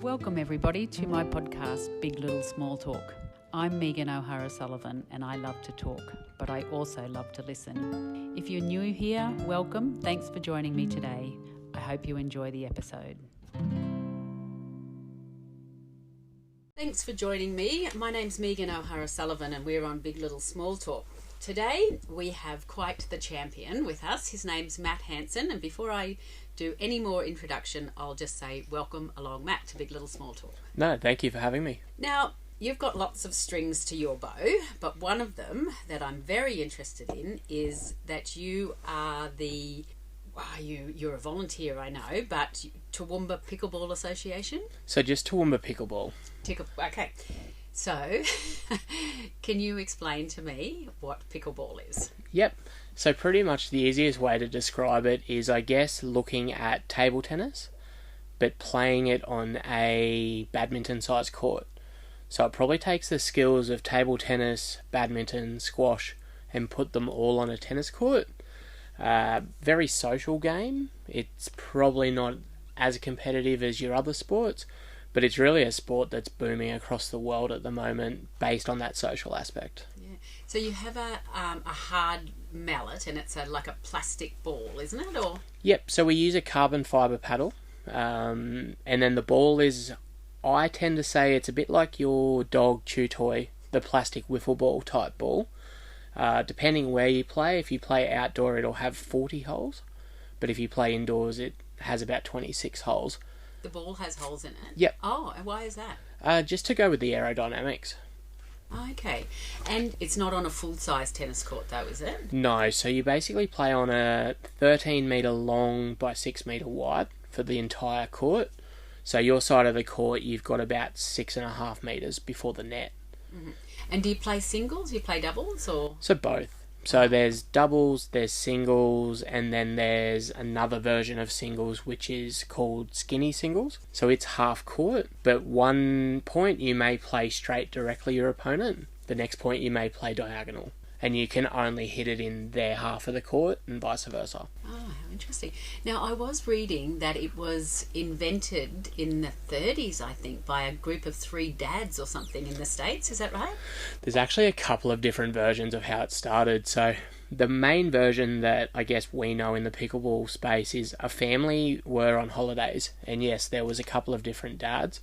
Welcome everybody to my podcast, Big Little Small Talk. I'm Megan O'Hara-Sullivan and I love to talk, but I also love to listen. If you're new here, welcome. Thanks for joining me today. I hope you enjoy the episode. Thanks for joining me. My name's Megan O'Hara-Sullivan and we're on Big Little Small Talk. Today we have quite the champion with us. His name's Matt Hansson, and before I do any more introduction, I'll just say welcome along, Matt, to Big Little Small Talk. No, thank you for having me. Now, you've got lots of strings to your bow, but one of them that I'm very interested in is that you are you're a volunteer, I know, but Toowoomba Pickleball Association? So just Toowoomba Pickleball. Okay. So, can you explain to me what pickleball is? Yep. So pretty much the easiest way to describe it is, I guess, looking at table tennis, but playing it on a badminton-sized court. So it probably takes the skills of table tennis, badminton, squash, and put them all on a tennis court. Very social game. It's probably not as competitive as your other sports, but it's really a sport that's booming across the world at the moment based on that social aspect. Yeah. So you have a hard mallet and it's like a plastic ball, isn't it? Or Yep, so we use a carbon fibre paddle. And then the ball is, I tend to say it's a bit like your dog chew toy, the plastic wiffle ball type ball. Depending where you play, if you play outdoor it'll have 40 holes, but if you play indoors it has about 26 holes. The ball has holes in it? Yep. Oh, and why is that? Just to go with the aerodynamics. Okay. And it's not on a full-size tennis court though, is it? No, so you basically play on a 13 metre long by 6 metre wide for the entire court. So your side of the court, you've got about 6.5 metres before the net. Mm-hmm. And do you play singles? Do you play doubles? Or So both. So there's doubles, there's singles, and then there's another version of singles which is called skinny singles. So it's half court, but one point you may play straight directly your opponent, the next point you may play diagonal, and you can only hit it in their half of the court and vice versa. Oh, how interesting. Now, I was reading that it was invented in the 30s, I think, by a group of 3 dads or something in the States. Is that right? There's actually a couple of different versions of how it started. So the main version that I guess we know in the pickleball space is a family were on holidays. And yes, there was a couple of different dads.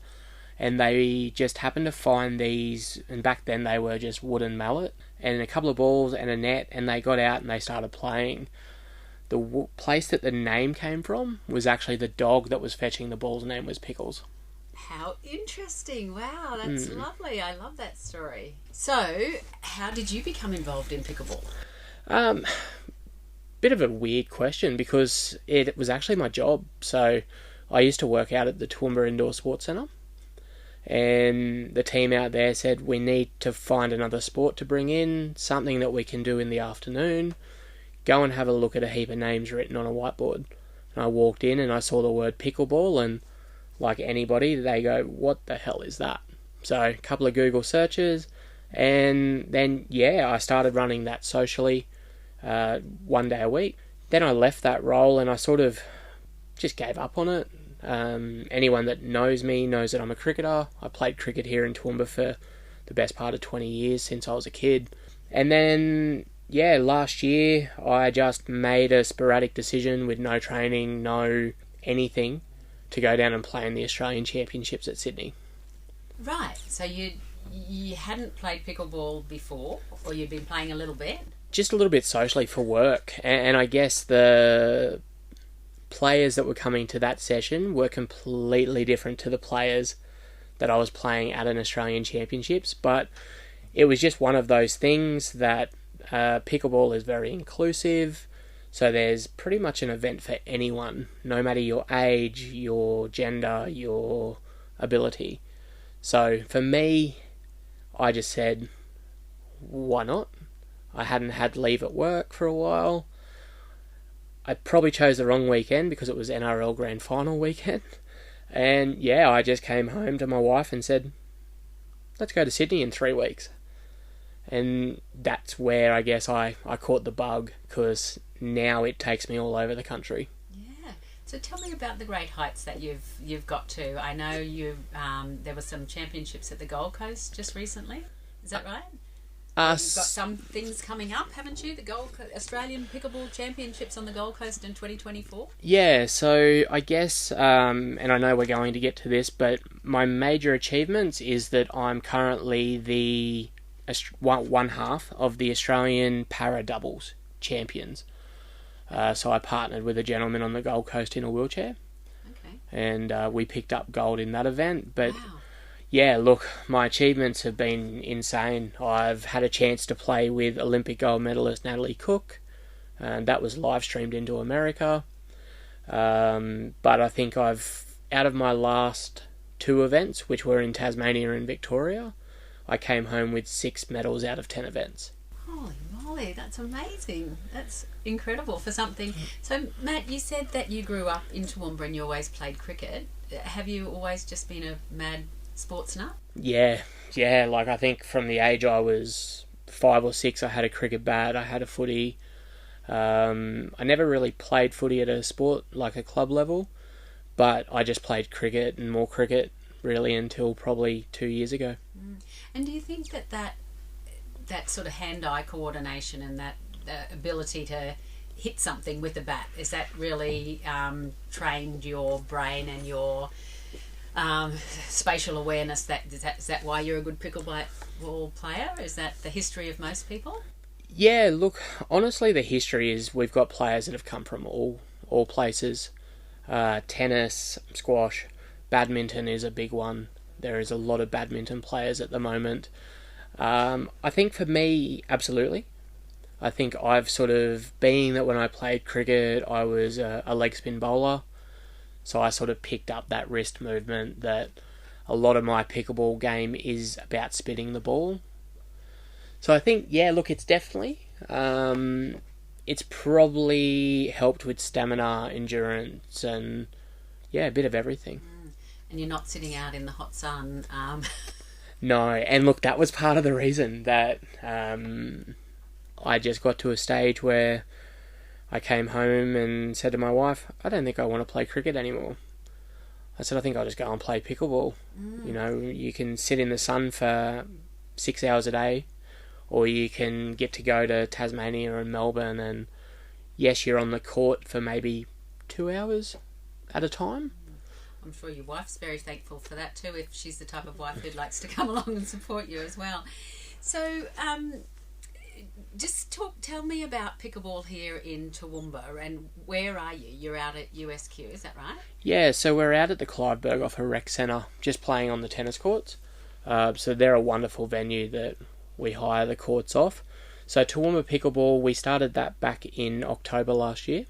And they just happened to find these, and back then they were just wooden mallet, and a couple of balls and a net, and they got out and they started playing. The place that the name came from was actually the dog that was fetching the ball's name was Pickles. How interesting. Wow, that's lovely. I love that story. So, how did you become involved in pickleball? Bit of a weird question because it was actually my job. So I used to work out at the Toowoomba Indoor Sports Centre, and the team out there said we need to find another sport to bring in, something that we can do in the afternoon. Go and have a look at a heap of names written on a whiteboard. And I walked in and I saw the word pickleball, and like anybody, they go, what the hell is that? So a couple of Google searches, and then I started running that socially 1 day a week. Then I left that role and I sort of just gave up on it. Anyone that knows me knows that I'm a cricketer. I played cricket here in Toowoomba for the best part of 20 years since I was a kid. And then, last year I just made a sporadic decision with no training, no anything, to go down and play in the Australian Championships at Sydney. Right, so you hadn't played pickleball before, or you'd been playing a little bit? Just a little bit socially for work, and I guess the players that were coming to that session were completely different to the players that I was playing at an Australian Championships, but it was just one of those things that pickleball is very inclusive, so there's pretty much an event for anyone, no matter your age, your gender, your ability. So for me, I just said, why not? I hadn't had leave at work for a while. I probably chose the wrong weekend because it was NRL Grand Final weekend. And I just came home to my wife and said, let's go to Sydney in 3 weeks. And that's where I guess I caught the bug, because now it takes me all over the country. Yeah. So tell me about the great heights that you've got to. I know there were some championships at the Gold Coast just recently. Is that right? You've got some things coming up, haven't you? The Australian Pickleball Championships on the Gold Coast in 2024? Yeah, so I guess, and I know we're going to get to this, but my major achievements is that I'm currently the one half of the Australian Para Doubles champions. So I partnered with a gentleman on the Gold Coast in a wheelchair. Okay. And we picked up gold in that event. But wow. Yeah, look, my achievements have been insane. I've had a chance to play with Olympic gold medalist Natalie Cook, and that was live streamed into America. But I think out of my last 2 events, which were in Tasmania and Victoria, I came home with 6 medals out of 10 events. Holy moly, that's amazing. That's incredible for something. So, Matt, you said that you grew up in Toowoomba and you always played cricket. Have you always just been a mad sports nut? Yeah, like I think from the age I was 5 or 6, I had a cricket bat, I had a footy. I never really played footy at a sport, like a club level, but I just played cricket and more cricket really until probably 2 years ago. And do you think that sort of hand-eye coordination and that ability to hit something with a bat, is that really trained your brain and your spatial awareness? Is that why you're a good pickleball player? Is that the history of most people? Yeah, look, honestly, the history is we've got players that have come from all places. Tennis, squash, badminton is a big one. There is a lot of badminton players at the moment. I think for me, absolutely. I think I've sort of, being that when I played cricket, I was a leg spin bowler, so I sort of picked up that wrist movement that a lot of my pickleball game is about spinning the ball. So I think, yeah, look, it's definitely, it's probably helped with stamina, endurance, and, yeah, a bit of everything. And you're not sitting out in the hot sun. No, and look, that was part of the reason that I just got to a stage where I came home and said to my wife, I don't think I want to play cricket anymore. I said, I think I'll just go and play pickleball. You know, you can sit in the sun for 6 hours a day, or you can get to go to Tasmania and Melbourne, and yes, you're on the court for maybe 2 hours at a time. I'm sure your wife's very thankful for that too, if she's the type of wife who likes to come along and support you as well. So, just tell me about pickleball here in Toowoomba, and where are you? You're out at USQ, is that right? Yeah, so we're out at the Clive Berghofer Rec Centre, just playing on the tennis courts. So they're a wonderful venue that we hire the courts off. So Toowoomba Pickleball, we started that back in October last year.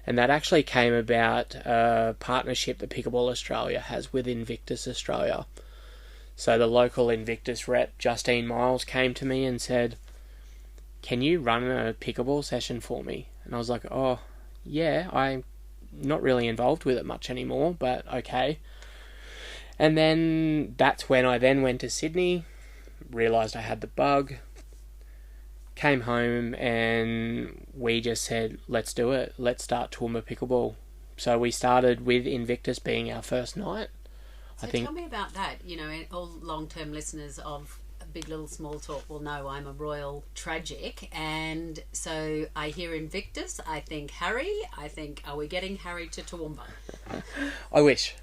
And that actually came about a partnership that Pickleball Australia has with Invictus Australia. So the local Invictus rep, Justine Miles, came to me and said, can you run a pickleball session for me? And I was like, oh, yeah, I'm not really involved with it much anymore, but okay. And then that's when I then went to Sydney, realised I had the bug, came home, and we just said, let's do it. Let's start Toowoomba Pickleball. So we started with Invictus being our first night. So tell me about that. You know, all long-term listeners of Big Little Small Talk will know I'm a royal tragic, and so I hear Invictus, I think Harry, are we getting Harry to Toowoomba? I wish.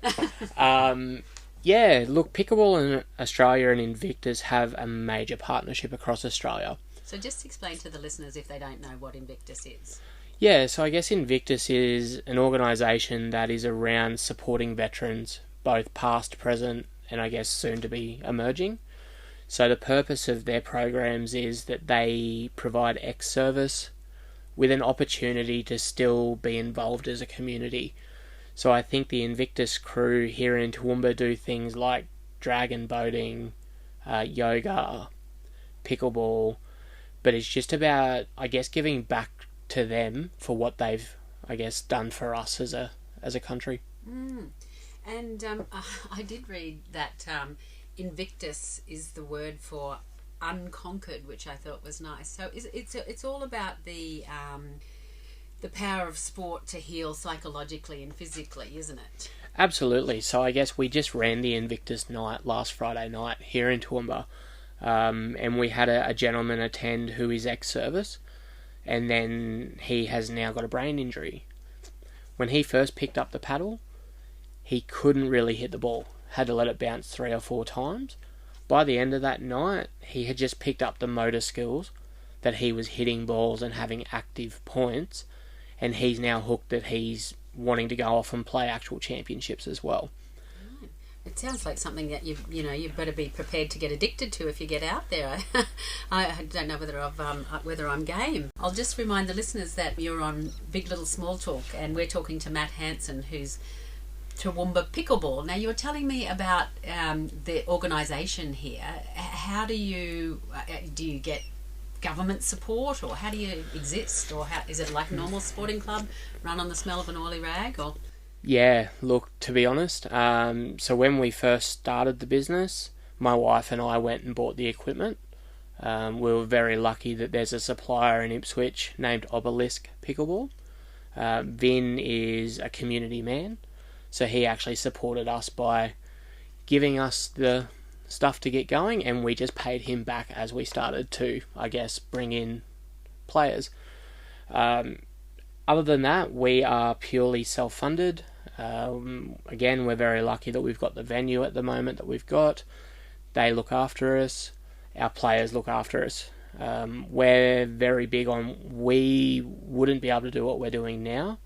Yeah, look, Pickleball in Australia and Invictus have a major partnership across Australia. So just explain to the listeners if they don't know what Invictus is. Yeah, so I guess Invictus is an organisation that is around supporting veterans, both past, present, and I guess soon to be emerging. So the purpose of their programs is that they provide ex-service with an opportunity to still be involved as a community. So I think the Invictus crew here in Toowoomba do things like dragon boating, yoga, pickleball, but it's just about, I guess, giving back to them for what they've, I guess, done for us as a country. And I did read that Invictus is the word for unconquered, which I thought was nice. So it's all about the the power of sport to heal psychologically and physically, isn't it? Absolutely. So I guess we just ran the Invictus night last Friday night here in Toowoomba, and we had a gentleman attend who is ex-service, and then he has now got a brain injury. When he first picked up the paddle, he couldn't really hit the ball, had to let it bounce 3 or 4 times. By the end of that night, he had just picked up the motor skills that he was hitting balls and having active points, and he's now hooked that he's wanting to go off and play actual championships as well. It sounds like something that you better be prepared to get addicted to if you get out there. I don't know whether I'm game. I'll just remind the listeners that you're on Big Little Small Talk, and we're talking to Matt Hansson, who's Toowoomba Pickleball. Now, you were telling me about the organisation here. How do you get government support, or how do you exist, or how is it like a normal sporting club run on the smell of an oily rag, or? Yeah, look, to be honest, so when we first started the business, my wife and I went and bought the equipment. We were very lucky that there's a supplier in Ipswich named Obelisk Pickleball. Vin is a community man, so he actually supported us by giving us the stuff to get going, and we just paid him back as we started to, I guess, bring in players. Other than that, we are purely self-funded. Again, we're very lucky that we've got the venue at the moment that we've got. They look after us. Our players look after us. We're very big on, we wouldn't be able to do what we're doing now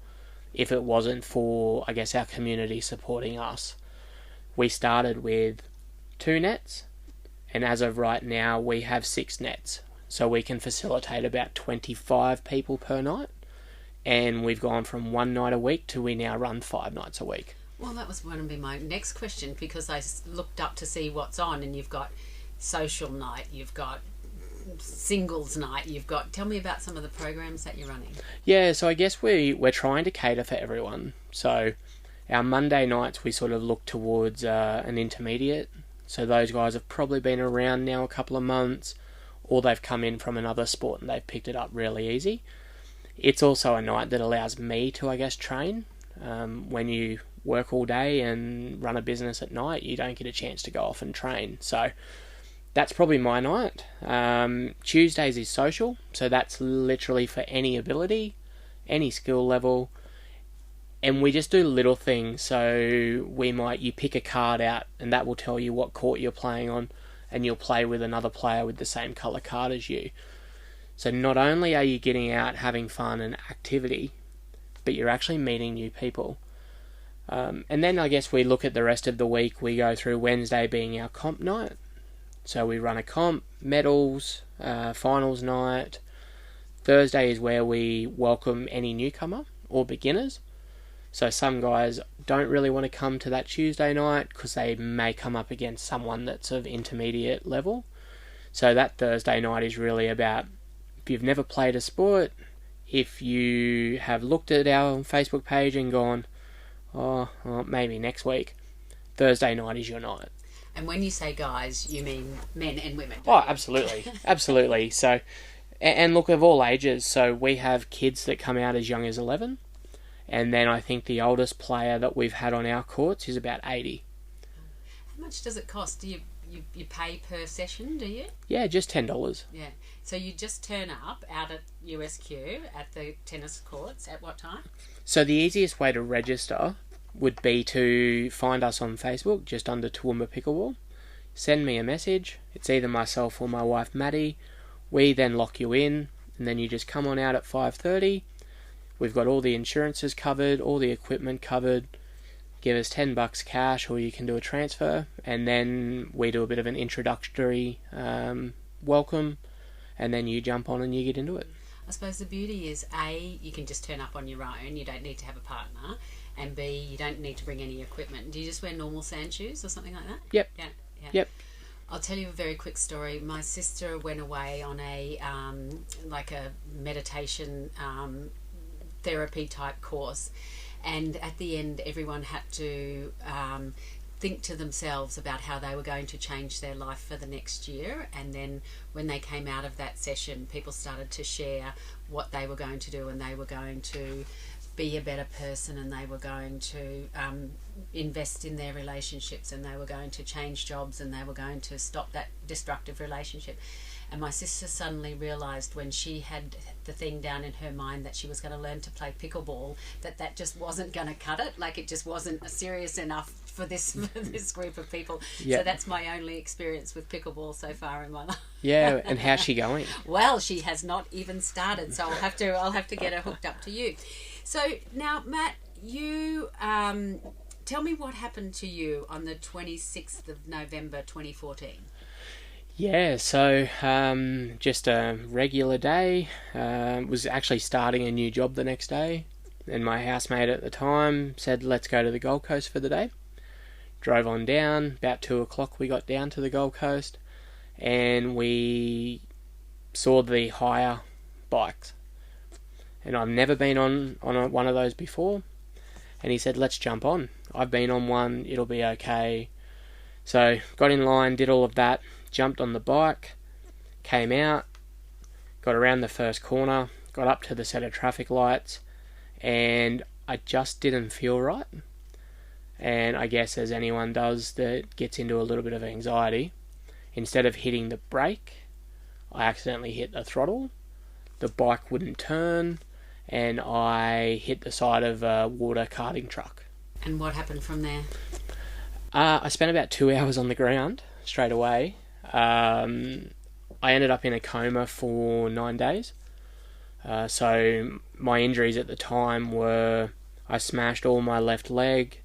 if it wasn't for, I guess, our community supporting us. We started with 2 nets, and as of right now, we have 6 nets. So we can facilitate about 25 people per night. And we've gone from 1 night a week to we now run 5 nights a week. Well, that was going to be my next question, because I looked up to see what's on, and you've got social night, you've got singles night, tell me about some of the programs that you're running. Yeah, so I guess we're trying to cater for everyone. So our Monday nights, we sort of look towards an intermediate. So those guys have probably been around now a couple of months, or they've come in from another sport and they've picked it up really easy. It's also a night that allows me to, I guess, train. When you work all day and run a business at night, you don't get a chance to go off and train. So that's probably my night. Tuesdays is social, so that's literally for any ability, any skill level. And we just do little things. So you pick a card out, and that will tell you what court you're playing on, and you'll play with another player with the same colour card as you. So not only are you getting out, having fun and activity, but you're actually meeting new people. And then I guess we look at the rest of the week. We go through Wednesday being our comp night. So we run a comp, medals, finals night. Thursday is where we welcome any newcomer or beginners. So some guys don't really want to come to that Tuesday night because they may come up against someone that's of intermediate level. So that Thursday night is really about, if you've never played a sport, if you have looked at our Facebook page and gone, well, maybe next week, Thursday night is your night. And when you say guys, you mean men and women? Oh, absolutely. Absolutely. So, and look, of all ages. So we have kids that come out as young as 11. And then I think the oldest player that we've had on our courts is about 80. How much does it cost? Do you pay per session, do you? Yeah, just $10. Yeah. So you just turn up out at USQ at the tennis courts at what time? So the easiest way to register would be to find us on Facebook, just under Toowoomba Pickleball. Send me a message. It's either myself or my wife, Maddie. We then lock you in, and then you just come on out at 5:30. We've got all the insurances covered, all the equipment covered. Give us $10 cash, or you can do a transfer, and then we do a bit of an introductory welcome, and then you jump on and you get into it. I suppose the beauty is, A, you can just turn up on your own, you don't need to have a partner, and B, you don't need to bring any equipment. Do you just wear normal sand shoes or something like that? Yep. Yeah. Yep. I'll tell you a very quick story. My sister went away on a meditation therapy type course, and at the end everyone had to think to themselves about how they were going to change their life for the next year. And then when they came out of that session, people started to share what they were going to do, and they were going to be a better person, and they were going to invest in their relationships, and they were going to change jobs, and they were going to stop that destructive relationship. And my sister suddenly realised, when she had the thing down in her mind that she was going to learn to play pickleball, that just wasn't going to cut it. Like, it just wasn't serious enough for this group of people. Yep. So that's my only experience with pickleball so far in my life. Yeah, and how's she going? Well, she has not even started, so I'll have to get her hooked up to you. So now, Matt, you tell me what happened to you on the 26th of November 2014. Yeah, so just a regular day. Was actually starting a new job the next day, and my housemate at the time said, let's go to the Gold Coast for the day. Drove on down. About 2 o'clock we got down to the Gold Coast, and we saw the hire bikes. And I've never been on one of those before. And he said, let's jump on. I've been on one, it'll be okay. So got in line, did all of that, jumped on the bike, came out, got around the first corner, got up to the set of traffic lights, and I just didn't feel right. And I guess, as anyone does that gets into a little bit of anxiety, instead of hitting the brake, I accidentally hit the throttle. The bike wouldn't turn, and I hit the side of a water carting truck. And what happened from there? I spent about 2 hours on the ground straight away. I ended up in a coma for 9 days. So my injuries at the time were, I smashed all my left leg,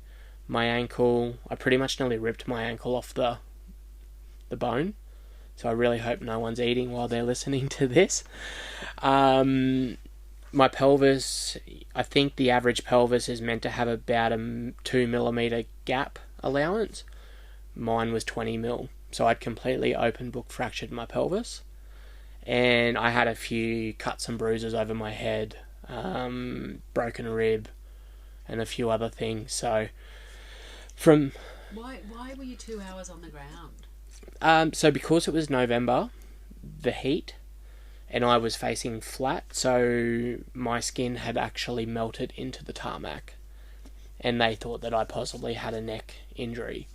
my ankle. I pretty much nearly ripped my ankle off the bone. So I really hope no one's eating while they're listening to this. My pelvis, I think the average pelvis is meant to have about a 2 millimeter gap allowance. Mine was 20 mil. So I'd completely open book fractured my pelvis. And I had a few cuts and bruises over my head, broken rib, and a few other things. So from... Why were you 2 hours on the ground? So because it was November, the heat, and I was facing flat, so my skin had actually melted into the tarmac, and they thought that I possibly had a neck injury.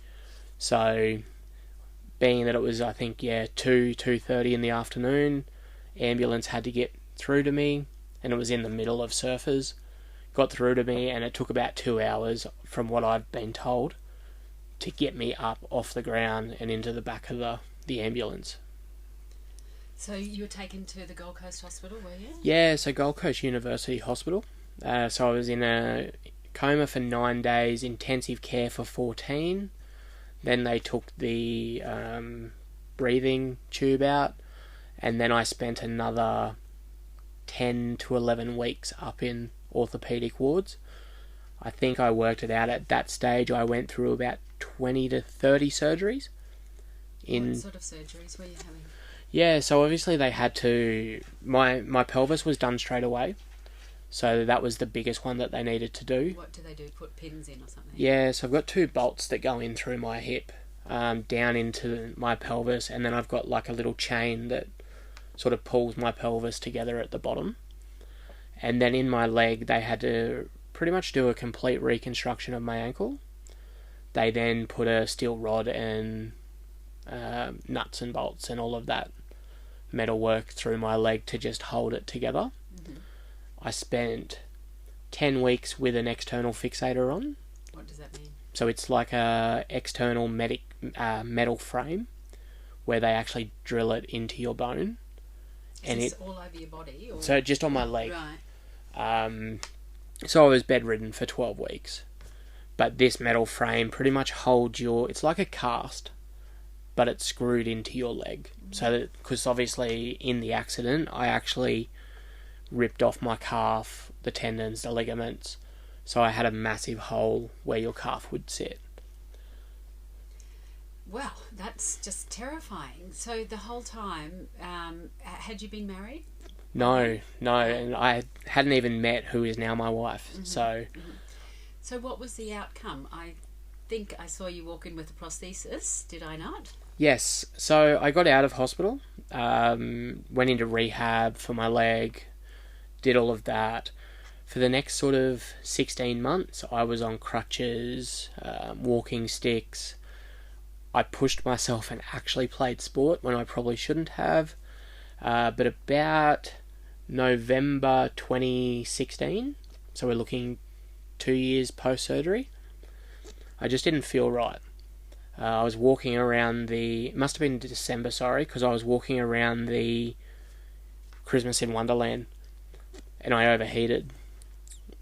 So, being that it was, I think, 2:30 in the afternoon, ambulance had to get through to me, and it was in the middle of surfers, got through to me, and it took about 2 hours, from what I've been told, to get me up off the ground and into the back of the ambulance. So you were taken to the Gold Coast Hospital, were you? Yeah, so Gold Coast University Hospital. So I was in a coma for 9 days, intensive care for 14. Then they took the breathing tube out, and then I spent another 10 to 11 weeks up in orthopaedic wards. I think I worked it out at that stage. I went through about 20 to 30 surgeries. What sort of surgeries were you having? Yeah, so obviously they had to... My pelvis was done straight away. So that was the biggest one that they needed to do. What do they do? Put pins in or something? Yeah, so I've got 2 bolts that go in through my hip, down into my pelvis, and then I've got like a little chain that sort of pulls my pelvis together at the bottom. And then in my leg, they had to pretty much do a complete reconstruction of my ankle. They then put a steel rod and nuts and bolts and all of that metal work through my leg to just hold it together. Mm-hmm. I spent 10 weeks with an external fixator on. What does that mean? So it's like a external metal frame where they actually drill it into your bone. Is this all over your body? Or? So just on my leg. Right. So I was bedridden for 12 weeks. But this metal frame pretty much holds your... It's like a cast, but it's screwed into your leg. Mm-hmm. So because obviously in the accident, I actually ripped off my calf, the tendons, the ligaments. So I had a massive hole where your calf would sit. Well, that's just terrifying. So the whole time, had you been married? No, and I hadn't even met who is now my wife. Mm-hmm. So what was the outcome? think I saw you walk in with a prosthesis, did I not? Yes, so I got out of hospital, went into rehab for my leg, did all of that. For the next sort of 16 months, I was on crutches, walking sticks. I pushed myself and actually played sport when I probably shouldn't have. But about November 2016, so we're looking 2 years post-surgery, I just didn't feel right. I was walking around it must have been December, sorry, because I was walking around the Christmas in Wonderland, and I overheated.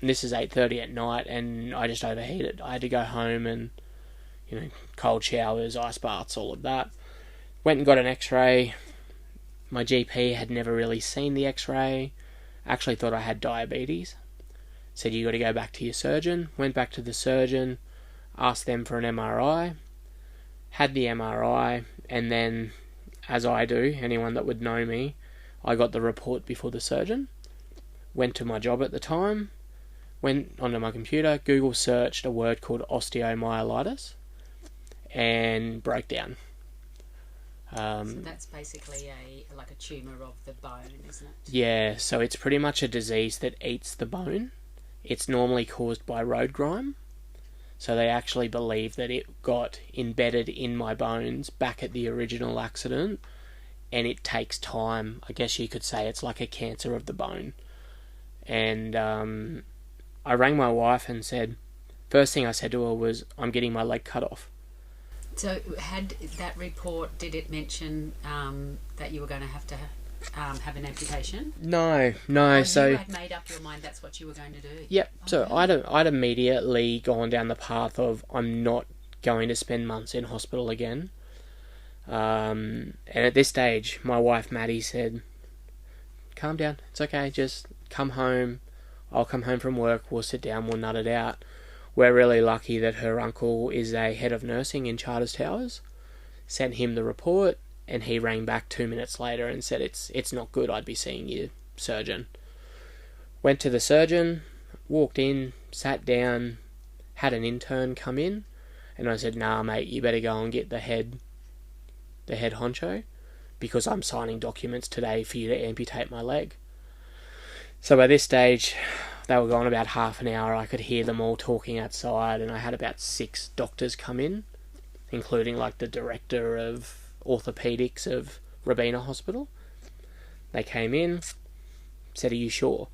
And this is 8:30 at night, and I just overheated. I had to go home and, cold showers, ice baths, all of that. Went and got an x-ray. My GP had never really seen the x-ray. Actually thought I had diabetes. Said, you got to go back to your surgeon. Went back to the surgeon, asked them for an MRI. Had the MRI, and then, as I do, anyone that would know me, I got the report before the surgeon. Went to my job at the time. Went onto my computer, Google searched a word called osteomyelitis, and broke down. So that's basically like a tumour of the bone, isn't it? Yeah, so it's pretty much a disease that eats the bone. It's normally caused by road grime. So they actually believe that it got embedded in my bones back at the original accident, and it takes time. I guess you could say it's like a cancer of the bone. And I rang my wife and said, first thing I said to her was, I'm getting my leg cut off. So had that report, did it mention that you were going to have an amputation? No. So you had made up your mind that's what you were going to do? Yep. So I'd immediately gone down the path of, I'm not going to spend months in hospital again. And at this stage, my wife Maddie said, calm down, it's okay, just come home. I'll come home from work, we'll sit down, we'll nut it out. We're really lucky that her uncle is a head of nursing in Charters Towers. Sent him the report, and he rang back 2 minutes later and said, it's not good, I'd be seeing your surgeon. Went to the surgeon, walked in, sat down, had an intern come in, and I said, nah mate, you better go and get the head honcho, because I'm signing documents today for you to amputate my leg. So by this stage, they were gone about half an hour. I could hear them all talking outside, and I had about 6 doctors come in, including like the director of orthopedics of Robina Hospital. They came in, said, are you sure?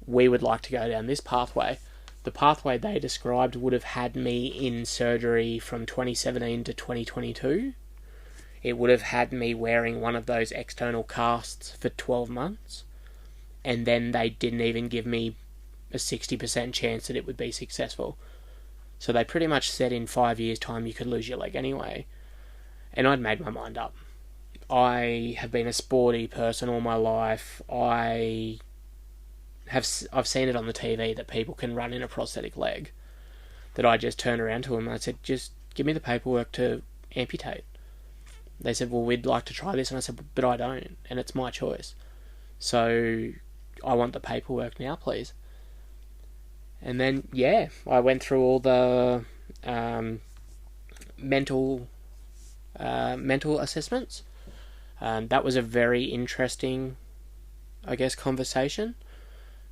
We would like to go down this pathway. The pathway they described would have had me in surgery from 2017 to 2022. It would have had me wearing one of those external casts for 12 months. And then they didn't even give me a 60% chance that it would be successful. So they pretty much said in 5 years' time you could lose your leg anyway. And I'd made my mind up. I have been a sporty person all my life. I've seen it on the TV that people can run in a prosthetic leg. That I just turned around to them and I said, just give me the paperwork to amputate. They said, well, we'd like to try this. And I said, but I don't, and it's my choice. So I want the paperwork now, please. And then, I went through all the mental assessments. That was a very interesting, I guess, conversation.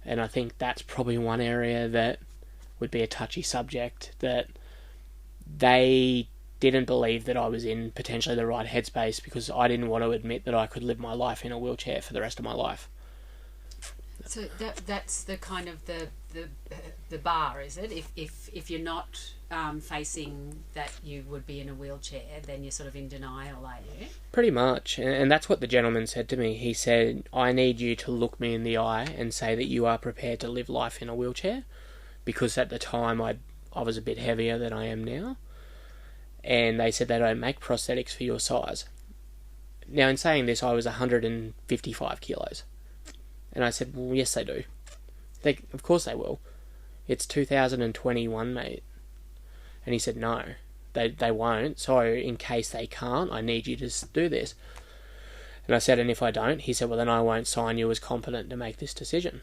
And I think that's probably one area that would be a touchy subject, that they didn't believe that I was in potentially the right headspace, because I didn't want to admit that I could live my life in a wheelchair for the rest of my life. So that's the kind of the bar, is it? If you're not facing that you would be in a wheelchair, then you're sort of in denial, are you? Pretty much, and that's what the gentleman said to me. He said, I need you to look me in the eye and say that you are prepared to live life in a wheelchair, because at the time I was a bit heavier than I am now. And they said they don't make prosthetics for your size. Now, in saying this, I was 155 kilos. And I said, well, yes, they do. Of course they will. It's 2021, mate. And he said, no, they won't. So in case they can't, I need you to do this. And I said, and if I don't? He said, well, then I won't sign you as competent to make this decision.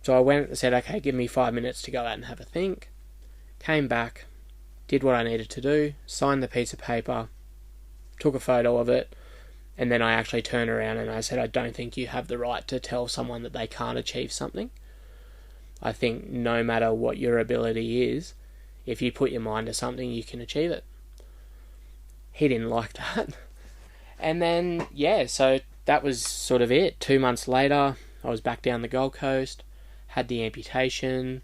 So I went and said, okay, give me 5 minutes to go out and have a think. Came back. did what I needed to do, signed the piece of paper, took a photo of it, and then I actually turned around and I said, I don't think you have the right to tell someone that they can't achieve something. I think no matter what your ability is, if you put your mind to something, you can achieve it. He didn't like that. And then, so that was sort of it. 2 months later, I was back down the Gold Coast, had the amputation,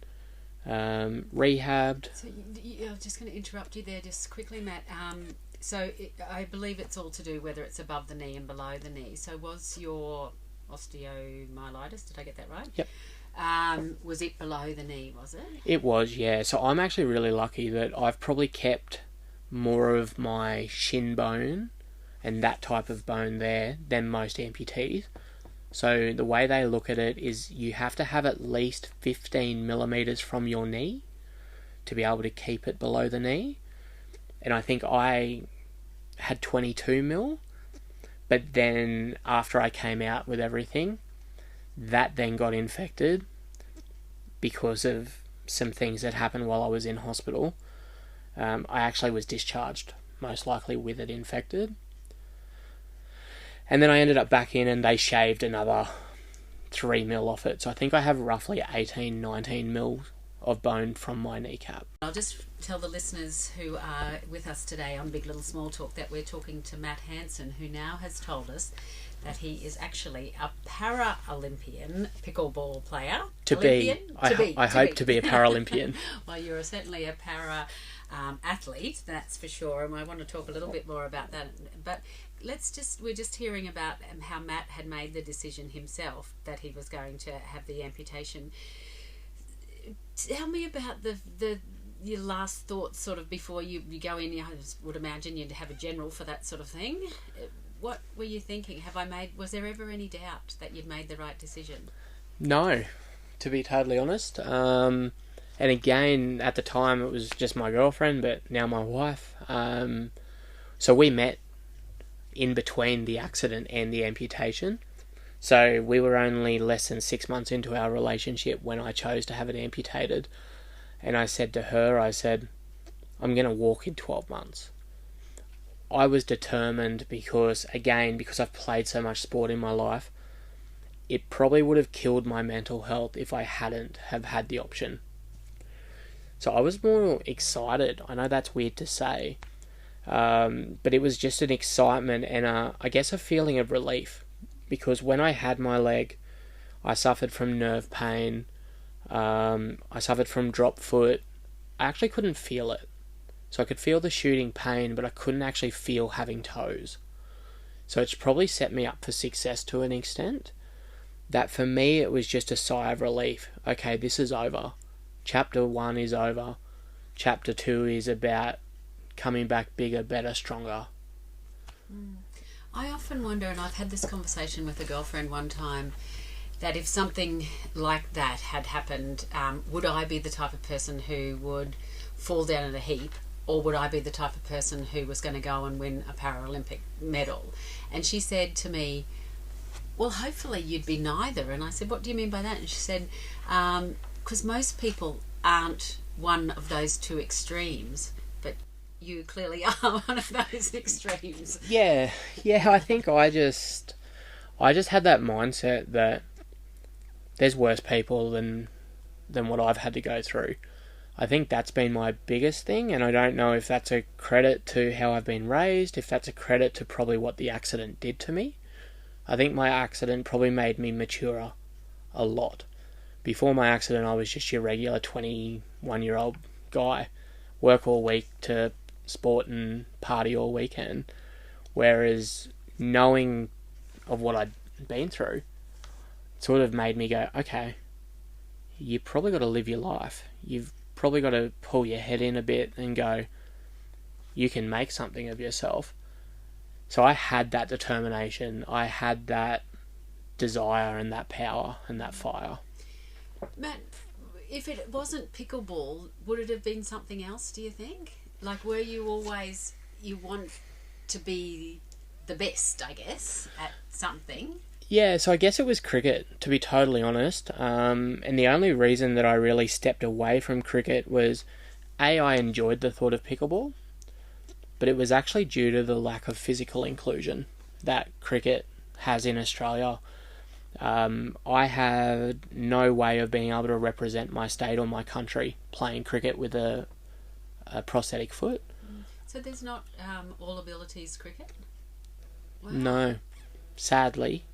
rehabbed. So I was just going to interrupt you there just quickly, Matt. I believe it's all to do whether it's above the knee and below the knee. So was your osteomyelitis, did I get that right? Yep. Was it below the knee, was it? It was, yeah. So I'm actually really lucky that I've probably kept more of my shin bone and that type of bone there than most amputees. So the way they look at it is you have to have at least 15 millimeters from your knee to be able to keep it below the knee. And I think I had 22 mil, but then after I came out with everything, that then got infected because of some things that happened while I was in hospital. I actually was discharged, most likely with it infected. And then I ended up back in and they shaved another 3 mil off it. So I think I have roughly 18, 19 mil of bone from my kneecap. I'll just tell the listeners who are with us today on Big Little Small Talk that we're talking to Matt Hansson, who now has told us that he is actually a para-Olympian pickleball player. I hope to be a Paralympian. Well, you're certainly a para athlete, that's for sure, and I want to talk a little bit more about that. But we're just hearing about how Matt had made the decision himself that he was going to have the amputation. Tell me about your last thoughts sort of before you go in. I would imagine you'd have a general for that sort of thing. What were you thinking? Was there ever any doubt that you'd made the right decision? No, to be totally honest. And again, at the time, it was just my girlfriend, but now my wife. So we met in between the accident and the amputation. So we were only less than 6 months into our relationship when I chose to have it amputated. And I said to her, I'm going to walk in 12 months. I was determined because I've played so much sport in my life, it probably would have killed my mental health if I hadn't have had the option. So I was more excited. I know that's weird to say, but it was just an excitement and I guess a feeling of relief. Because when I had my leg, I suffered from nerve pain, I suffered from drop foot. I actually couldn't feel it. So I could feel the shooting pain, but I couldn't actually feel having toes. So it's probably set me up for success to an extent. That for me, it was just a sigh of relief. Okay, this is over. Chapter 1 is over. Chapter 2 is about coming back bigger, better, stronger. I often wonder, and I've had this conversation with a girlfriend one time, that if something like that had happened, would I be the type of person who would fall down in a heap, or would I be the type of person who was going to go and win a Paralympic medal? And she said to me, well, hopefully you'd be neither. And I said, what do you mean by that? And she said, because most people aren't one of those two extremes, but you clearly are one of those extremes. Yeah, I think I just had that mindset that there's worse people than what I've had to go through. I think that's been my biggest thing, and I don't know if that's a credit to how I've been raised, if that's a credit to probably what the accident did to me. I think my accident probably made me mature a lot. Before my accident, I was just your regular 21-year-old guy, work all week to sport and party all weekend. Whereas knowing of what I'd been through sort of made me go, okay, you probably got to live your life. You've probably got to pull your head in a bit and go, you can make something of yourself. So I had that determination. I had that desire and that power and that fire. Matt, if it wasn't pickleball, would it have been something else, do you think? Like, were you always, you want to be the best, I guess, at something? Yeah, so I guess it was cricket, to be totally honest. And the only reason that I really stepped away from cricket was, I enjoyed the thought of pickleball, but it was actually due to the lack of physical inclusion that cricket has in Australia. I had no way of being able to represent my state or my country playing cricket with a prosthetic foot. So there's not all abilities cricket? Wow. No, sadly.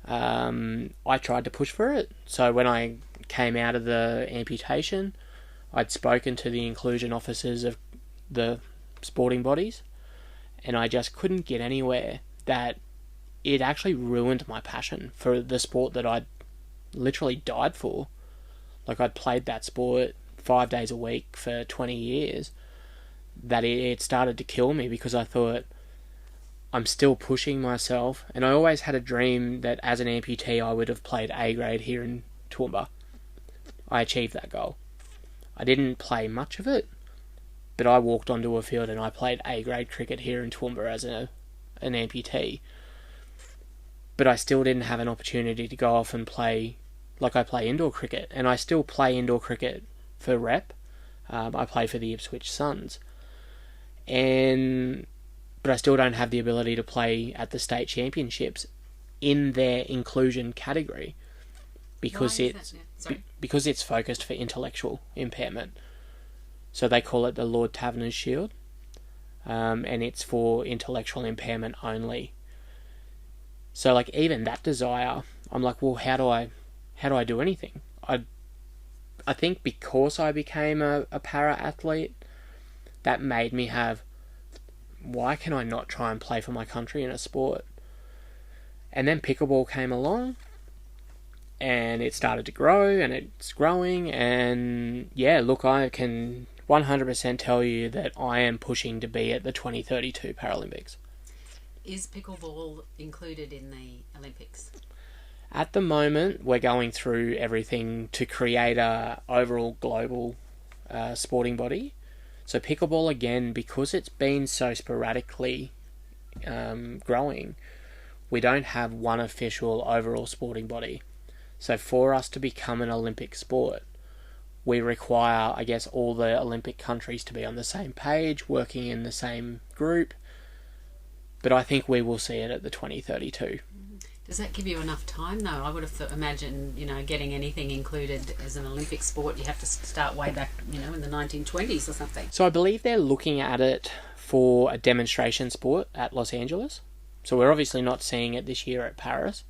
I tried to push for it. So when I came out of the amputation, I'd spoken to the inclusion officers of the sporting bodies, and I just couldn't get anywhere. That it actually ruined my passion for the sport that I'd literally died for. Like, I'd played that sport 5 days a week for 20 years. That it started to kill me, because I thought, I'm still pushing myself, and I always had a dream that as an amputee I would have played A grade here in Toowoomba. I achieved that goal. I didn't play much of it, but I walked onto a field and I played A grade cricket here in Toowoomba as an amputee. But I still didn't have an opportunity to go off and play like I play indoor cricket, and I still play indoor cricket for rep. I play for the Ipswich Suns, but I still don't have the ability to play at the state championships in their inclusion category, because it's focused for intellectual impairment. So they call it the Lord Taverner's Shield, and it's for intellectual impairment only. So, like, even that desire, I'm like, well, how do I do anything? I think because I became a para athlete, that made me have, why can I not try and play for my country in a sport? And then pickleball came along, and it started to grow, and it's growing, and yeah, look, I can 100% tell you that I am pushing to be at the 2032 Paralympics. Is pickleball included in the Olympics? At the moment, we're going through everything to create a overall global sporting body. So pickleball, again, because it's been so sporadically growing, we don't have one official overall sporting body. So for us to become an Olympic sport, we require, I guess, all the Olympic countries to be on the same page, working in the same group. But I think we will see it at the 2032. Does that give you enough time, though? I would have imagined, getting anything included as an Olympic sport, you have to start way back, in the 1920s or something. So I believe they're looking at it for a demonstration sport at Los Angeles. So we're obviously not seeing it this year at Paris,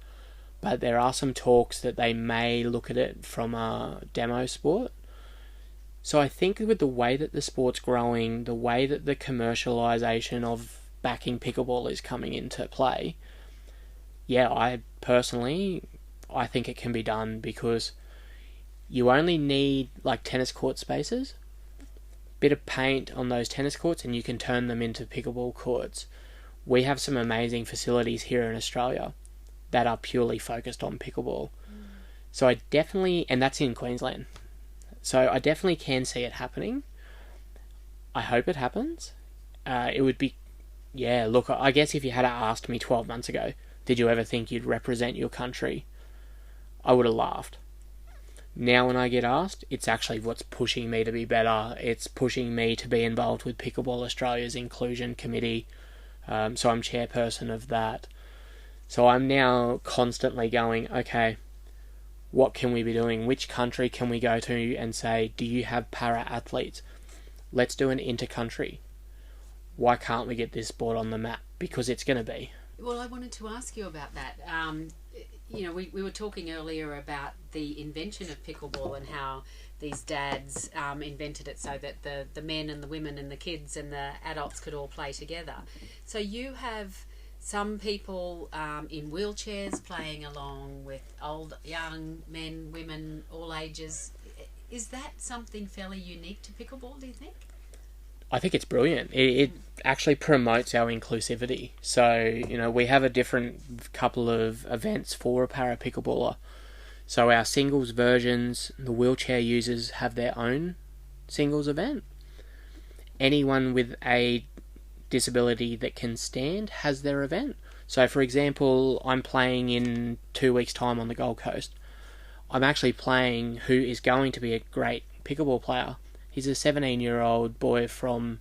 but there are some talks that they may look at it from a demo sport. So I think with the way that the sport's growing, the way that the commercialisation of backing pickleball is coming into play, I think it can be done, because you only need like tennis court spaces, bit of paint on those tennis courts, and you can turn them into pickleball courts. We have some amazing facilities here in Australia that are purely focused on pickleball. So I definitely, and that's in Queensland, so I definitely can see it happening. I hope it happens. It would be, look, I guess if you had asked me 12 months ago, did you ever think you'd represent your country, I would have laughed. Now when I get asked, it's actually what's pushing me to be better. It's pushing me to be involved with Pickleball Australia's inclusion committee. So I'm chairperson of that. So I'm now constantly going, okay, what can we be doing? Which country can we go to and say, do you have para athletes? Let's do an inter-country. Why can't we get this sport on the map? Because it's going to be. Well, I wanted to ask you about that. We were talking earlier about the invention of pickleball and how these dads invented it so that the men and the women and the kids and the adults could all play together. So you have some people in wheelchairs playing along with old, young men, women, all ages. Is that something fairly unique to pickleball, do you think? I think it's brilliant. It actually promotes our inclusivity. So, we have a different couple of events for a para pickleballer. So our singles versions, the wheelchair users have their own singles event. Anyone with a disability that can stand has their event. So, for example, I'm playing in 2 weeks' time on the Gold Coast. I'm actually playing who is going to be a great pickleball player, He's a 17-year-old boy from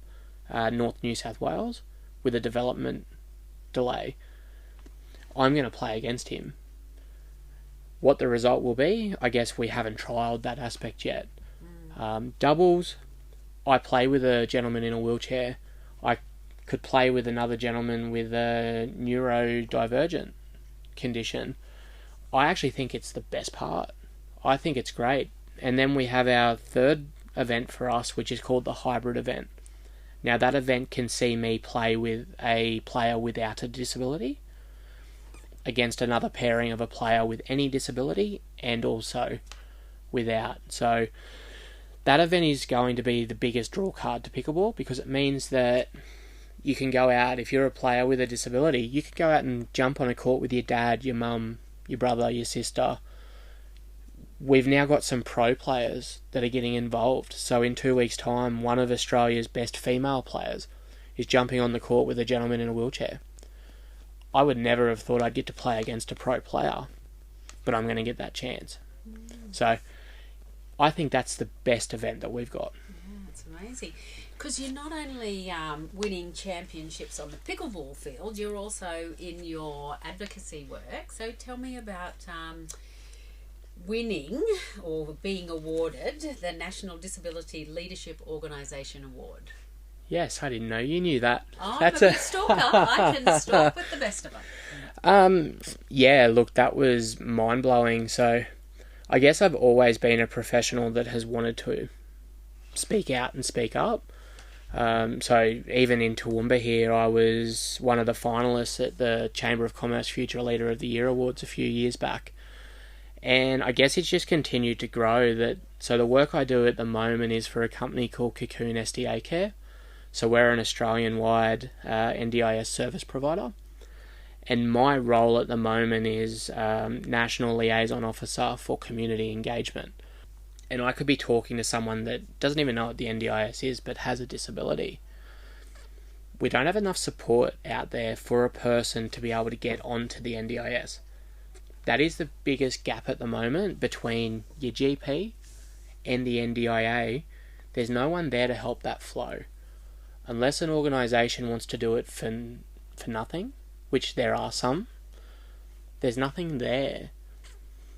North New South Wales with a development delay. I'm going to play against him. What the result will be, I guess we haven't trialled that aspect yet. Doubles, I play with a gentleman in a wheelchair. I could play with another gentleman with a neurodivergent condition. I actually think it's the best part. I think it's great. And then we have our third event for us, which is called the hybrid event. Now that event can see me play with a player without a disability against another pairing of a player with any disability and also without. So that event is going to be the biggest draw card to pickleball, because it means that you can go out, if you're a player with a disability, you could go out and jump on a court with your dad, your mum, your brother, your sister. We've now got some pro players that are getting involved. So in 2 weeks' time, one of Australia's best female players is jumping on the court with a gentleman in a wheelchair. I would never have thought I'd get to play against a pro player, but I'm going to get that chance. So I think that's the best event that we've got. Yeah, it's amazing. Because you're not only winning championships on the pickleball field, you're also in your advocacy work. So tell me about winning or being awarded the National Disability Leadership Organisation Award. Yes, I didn't know you knew that. Oh, I'm a big stalker. I can stalk with the best of them. Yeah, look, that was mind-blowing. So I guess I've always been a professional that has wanted to speak out and speak up. So even in Toowoomba here, I was one of the finalists at the Chamber of Commerce Future Leader of the Year Awards a few years back. And I guess it's just continued to grow. So the work I do at the moment is for a company called Cocoon SDA Care. So we're an Australian-wide NDIS service provider. And my role at the moment is National Liaison Officer for Community Engagement. And I could be talking to someone that doesn't even know what the NDIS is, but has a disability. We don't have enough support out there for a person to be able to get onto the NDIS. That is the biggest gap at the moment between your GP and the NDIA. There's no one there to help that flow. Unless an organisation wants to do it for nothing, which there are some, there's nothing there.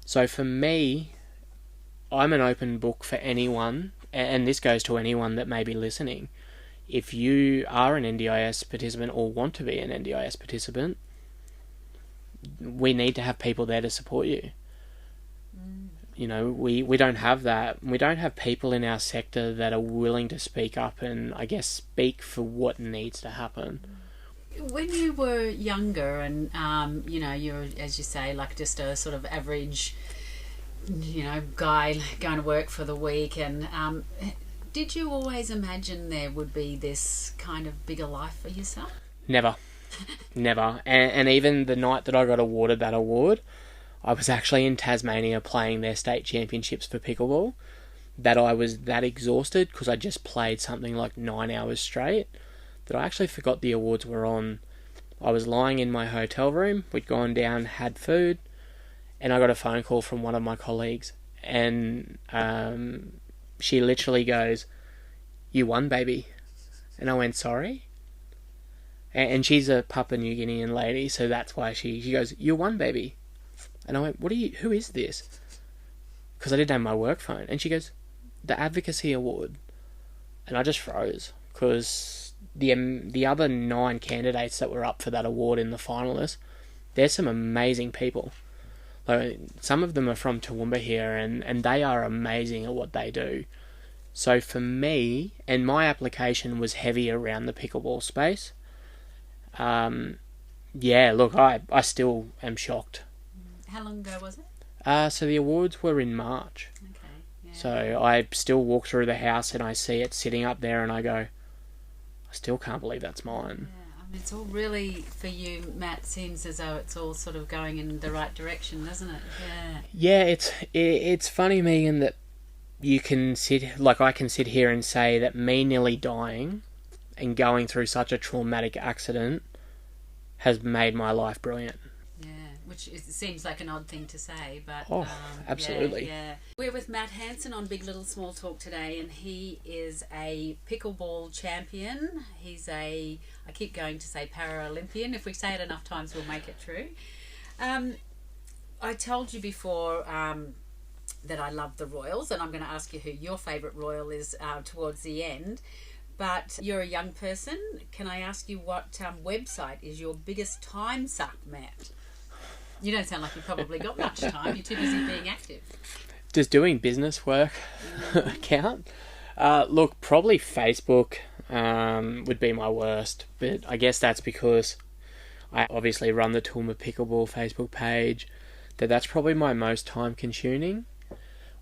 So for me, I'm an open book for anyone, and this goes to anyone that may be listening. If you are an NDIS participant or want to be an NDIS participant, we need to have people there to support you. You know, we don't have that. We don't have people in our sector that are willing to speak up and, I guess, speak for what needs to happen. When you were younger and, you're, as you say, like just a sort of average, guy going to work for the week, and did you always imagine there would be this kind of bigger life for yourself? Never. And even the night that I got awarded that award, I was actually in Tasmania playing their state championships for pickleball, that I was that exhausted because I just played something like 9 hours straight that I actually forgot the awards were on. I was lying in my hotel room, we'd gone down, had food, and I got a phone call from one of my colleagues, and she literally goes, "You won, baby." And I went, "Sorry?" And she's a Papua New Guinean lady, so that's why she goes, "You won, baby." And I went, who is this? Because I didn't have my work phone. And she goes, "The Advocacy Award." And I just froze, because the other 9 candidates that were up for that award in the finalists, there's some amazing people. Like, some of them are from Toowoomba here, and they are amazing at what they do. So for me, and my application was heavy around the pickleball space, I still am shocked. How long ago was it? So the awards were in March. Okay. Yeah. So I still walk through the house and I see it sitting up there and I go, I still can't believe that's mine. Yeah, I mean, it's all really, for you, Matt, seems as though it's all sort of going in the right direction, doesn't it? Yeah. Yeah, it's funny, Megan, that I can sit here and say that me nearly dying and going through such a traumatic accident has made my life brilliant. Yeah. seems like an odd thing to say, but absolutely. Yeah. We're with Matt Hansson on Big Little Small Talk today, and he is a pickleball champion. He's I keep going to say Olympian. If we say it enough times, we'll make it true. I told you before that I love the Royals, and I'm going to ask you who your favourite Royal is towards the end. But you're a young person. Can I ask you what website is your biggest time suck, Matt? You don't sound like you've probably got much time. You're too busy being active. Does doing business work count? Look, probably Facebook would be my worst. But I guess that's because I obviously run the Toowoomba Pickleball Facebook page. That's probably my most time consuming.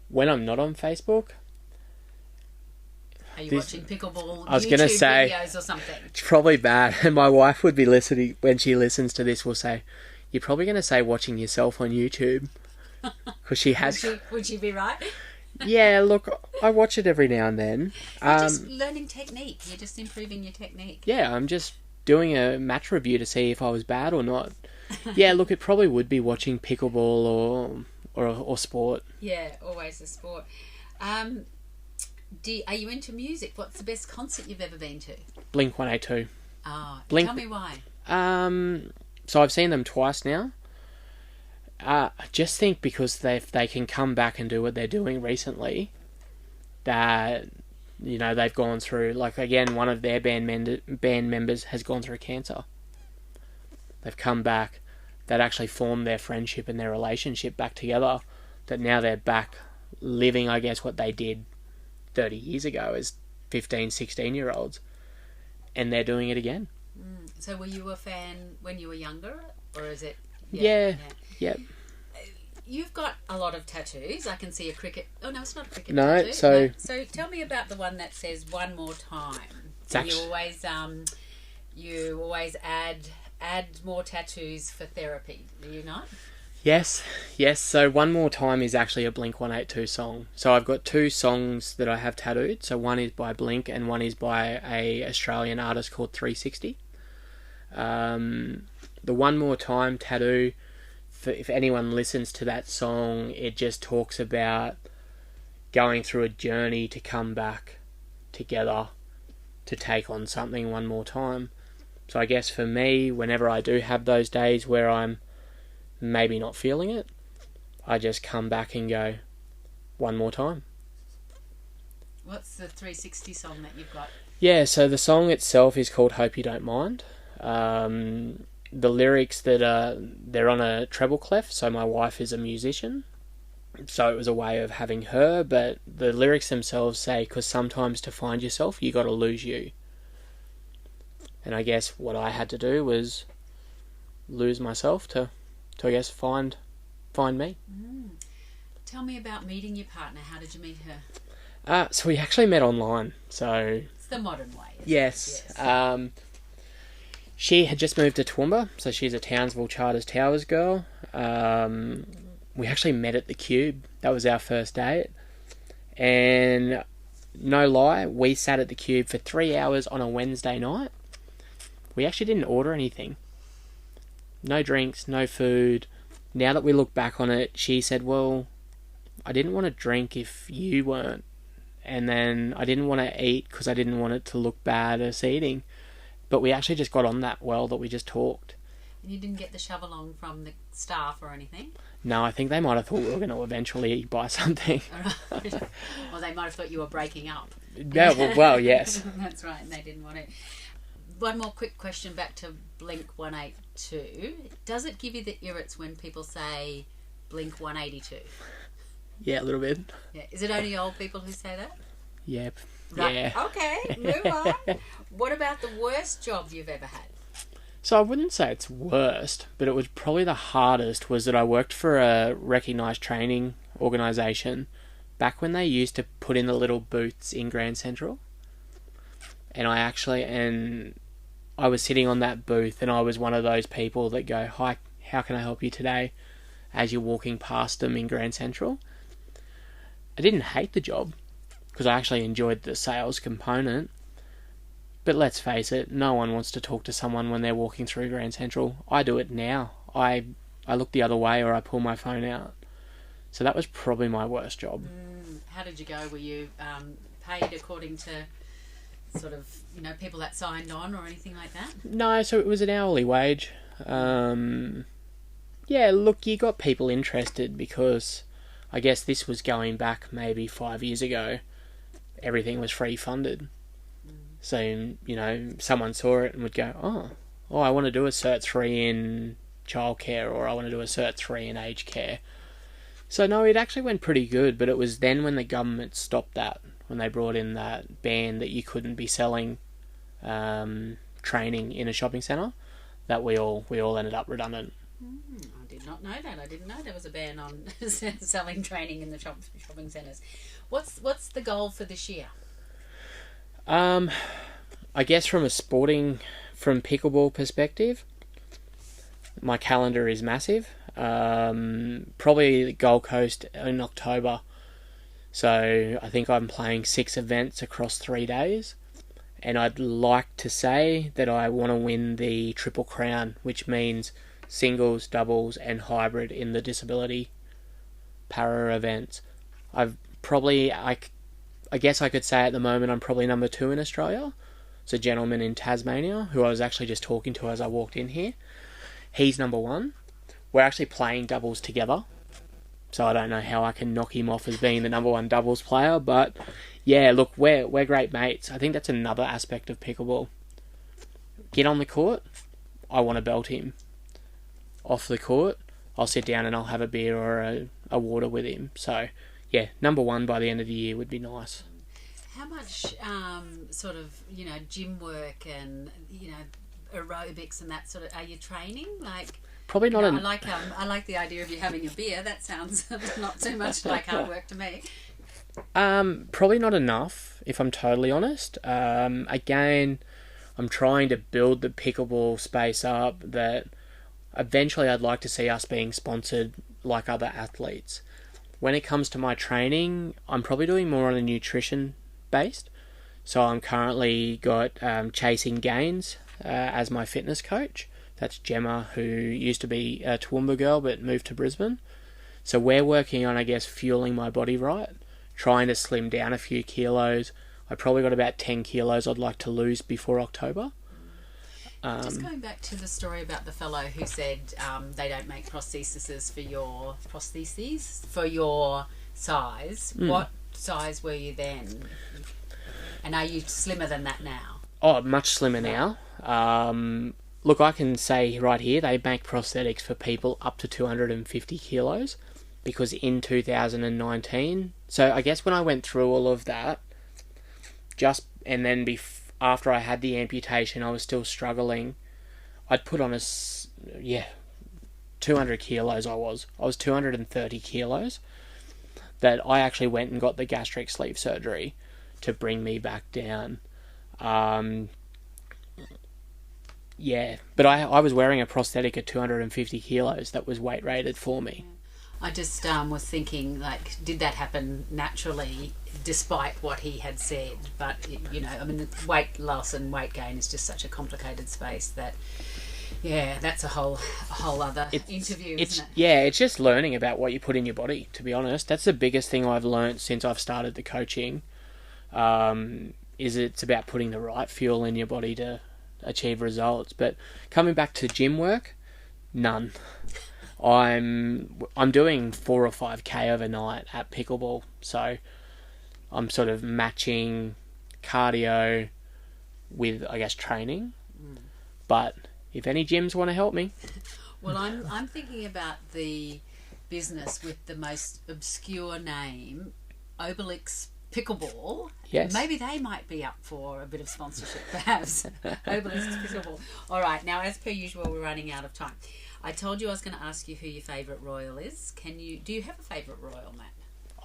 When I'm not on Facebook... Are you watching pickleball I was going to say, videos or something? It's probably bad. And my wife would be listening, when she listens to this, will say, you're probably going to say watching yourself on YouTube. Because she has... Would she be right? Yeah, look, I watch it every now and then. You're just learning technique. You're just improving your technique. Yeah, I'm just doing a match review to see if I was bad or not. Yeah, look, it probably would be watching pickleball or sport. Yeah, always a sport. Are you into music? What's the best concert you've ever been to? Blink 182. Tell me why. So I've seen them twice now. I just think because they can come back and do what they're doing recently, that they've gone through, like, again, one of their band members has gone through cancer. They've come back, that actually formed their friendship and their relationship back together, that now they're back living, I guess, what they did 30 years ago as 15, 16-year-olds, and they're doing it again. So were you a fan when you were younger, or is it... Yeah. You've got a lot of tattoos. I can see a cricket... Oh, no, it's not a cricket tattoo. So tell me about the one that says "one more time." You always add more tattoos for therapy, do you not? Yes. So One More Time is actually a Blink 182 song. So I've got two songs that I have tattooed. So one is by Blink and one is by a Australian artist called 360. The One More Time tattoo, if anyone listens to that song, it just talks about going through a journey to come back together to take on something one more time. So I guess for me, whenever I do have those days where I'm maybe not feeling it, I just come back and go, one more time. What's the 360 song that you've got? Yeah, so the song itself is called Hope You Don't Mind. The lyrics they're on a treble clef, so my wife is a musician, so it was a way of having her, but the lyrics themselves say, because sometimes to find yourself, you got to lose you. And I guess what I had to do was lose myself to I guess find me. Tell me about meeting your partner. How did you meet her? So we actually met online. So it's the modern way. Yes. She had just moved to Toowoomba, so she's a Townsville Charters Towers girl. We actually met at the Cube. That was our first date. And no lie, we sat at the Cube for 3 hours on a Wednesday night. We actually didn't order anything. No drinks, no food. Now that we look back on it, she said, well, I didn't want to drink if you weren't. And then I didn't want to eat because I didn't want it to look bad as eating. But we actually just got on that well that we just talked. And you didn't get the shove along from the staff or anything? No, I think they might have thought we were going to eventually buy something. Well, they might have thought you were breaking up. Yeah, well, yes. That's right, and they didn't want it. One more quick question back to Blink 182. Does it give you the irrits when people say Blink 182? Yeah, a little bit. Yeah. Is it only old people who say that? Yep. Right. Yeah. Okay, move on. What about the worst job you've ever had? So I wouldn't say it's worst, but it was probably the hardest was that I worked for a recognised training organisation back when they used to put in the little booths in Grand Central. And I was sitting on that booth and I was one of those people that go, hi, how can I help you today? As you're walking past them in Grand Central. I didn't hate the job because I actually enjoyed the sales component. But let's face it, no one wants to talk to someone when they're walking through Grand Central. I do it now. I I look the other way or I pull my phone out. So that was probably my worst job. How did you go? Were you paid according to sort of, people that signed on or anything like that? No, so it was an hourly wage. Yeah, look, you got people interested because I guess this was going back maybe 5 years ago. Everything was free funded. So, someone saw it and would go, oh, I want to do a Cert 3 in childcare, or I want to do a Cert 3 in aged care. So, no, it actually went pretty good, but it was then when the government stopped that, when they brought in that ban that you couldn't be selling training in a shopping centre, that we all ended up redundant. I did not know that. I didn't know there was a ban on selling training in the shopping centres. What's the goal for this year? I guess from pickleball perspective, my calendar is massive. Probably the Gold Coast in October. So I think I'm playing 6 events across 3 days. And I'd like to say that I want to win the Triple Crown, which means singles, doubles, and hybrid in the disability para events. I guess I could say at the moment I'm probably number 2 in Australia. It's a gentleman in Tasmania who I was actually just talking to as I walked in here. He's number 1. We're actually playing doubles together, so I don't know how I can knock him off as being the number 1 doubles player. But yeah, look, we're great mates. I think that's another aspect of pickleball. Get on the court, I want to belt him. Off the court, I'll sit down and I'll have a beer or a water with him. So yeah, number 1 by the end of the year would be nice. How much sort of gym work and aerobics and that sort of, are you training? Like, probably not. I like the idea of you having a beer. That sounds not too much like hard work to me. Probably not enough, if I'm totally honest. Again, I'm trying to build the pickleball space up that eventually I'd like to see us being sponsored like other athletes. When it comes to my training, I'm probably doing more on a nutrition based. So I'm currently got Chasing Gains as my fitness coach. That's Gemma, who used to be a Toowoomba girl but moved to Brisbane. So we're working on, I guess, fueling my body right, trying to slim down a few kilos. I probably got about 10 kilos I'd like to lose before October. Just going back to the story about the fellow who said they don't make prostheses for your size. What size were you then? And are you slimmer than that now? Oh, much slimmer now. Look, I can say right here, they make prosthetics for people up to 250 kilos because in 2019, so I guess when I went through all of that, after I had the amputation, I was still struggling. I'd put on 200 kilos I was 230 kilos, that I actually went and got the gastric sleeve surgery to bring me back down. But I was wearing a prosthetic at 250 kilos that was weight rated for me. I just was thinking, like, did that happen naturally despite what he had said? But, weight loss and weight gain is just such a complicated space that, that's a whole other interview, isn't it? Yeah, it's just learning about what you put in your body, to be honest. That's the biggest thing I've learned since I've started the coaching, is it's about putting the right fuel in your body to achieve results. But coming back to gym work, none. I'm doing 4 or 5k overnight at pickleball, so I'm sort of matching cardio with, I guess, training. But if any gyms want to help me, well, I'm thinking about the business with the most obscure name, Obelix Pickleball. Yes. Maybe they might be up for a bit of sponsorship, perhaps. Obelix Pickleball. All right, now as per usual, we're running out of time. I told you I was going to ask you who your favourite royal is. Do you have a favourite royal, Matt?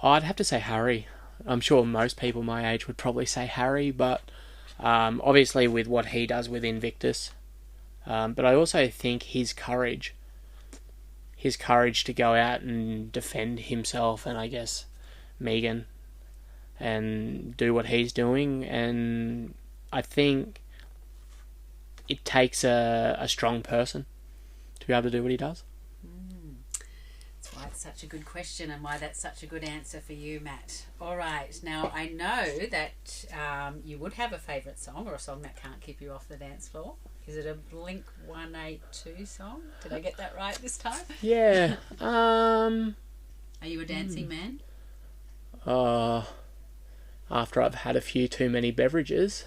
I'd have to say Harry. I'm sure most people my age would probably say Harry, but obviously with what he does with Invictus. But I also think his courage to go out and defend himself and, I guess, Megan, and do what he's doing. And I think it takes a strong person to be able to do what he does. why it's such a good question and why that's such a good answer for you, Matt. All right. Now, I know that you would have a favourite song or a song that can't keep you off the dance floor. Is it a Blink 182 song? Did I get that right this time? Yeah. Are you a dancing man? After I've had a few too many beverages.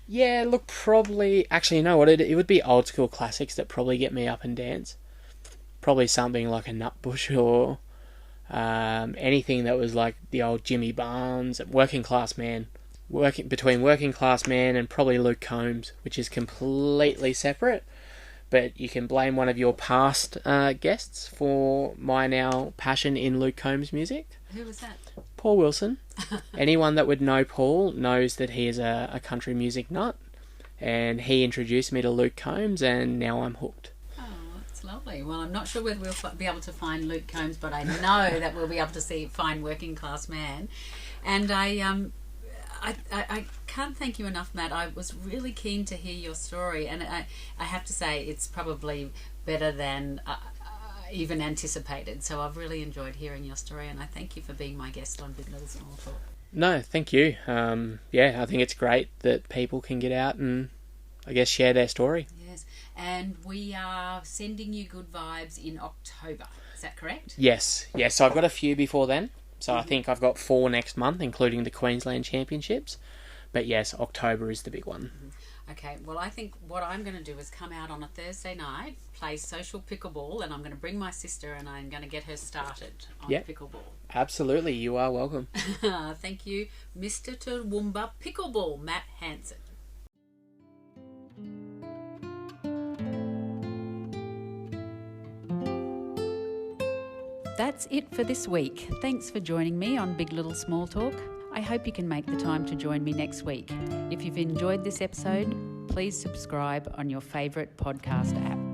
Yeah, look, probably... Actually, you know what? It would be old school classics that probably get me up and dance. Probably something like a Nutbush or anything that was like the old Jimmy Barnes, Working Class Man. Between Working Class Man and probably Luke Combs, which is completely separate. But you can blame one of your past guests for my now passion in Luke Combs music. Who was that? Paul Wilson. Anyone that would know Paul knows that he is a country music nut. And he introduced me to Luke Combs, and now I'm hooked. Oh, that's lovely. Well, I'm not sure whether we'll be able to find Luke Combs, but I know that we'll be able to find Working Class Man. And I can't thank you enough, Matt. I was really keen to hear your story, and I have to say it's probably better than even anticipated. So I've really enjoyed hearing your story, and I thank you for being my guest on Big Little Small Talk. No, thank you. I think it's great that people can get out and, I guess, share their story. Yes, and we are sending you good vibes in October. Is that correct? Yes. So I've got a few before then. So I think I've got 4 next month, including the Queensland Championships. But yes, October is the big one. Okay, well, I think what I'm going to do is come out on a Thursday night, play social pickleball, and I'm going to bring my sister and I'm going to get her started on pickleball. Absolutely, you are welcome. Thank you, Mr. Toowoomba Pickleball, Matt Hansson. That's it for this week. Thanks for joining me on Big Little Small Talk. I hope you can make the time to join me next week. If you've enjoyed this episode, please subscribe on your favourite podcast app.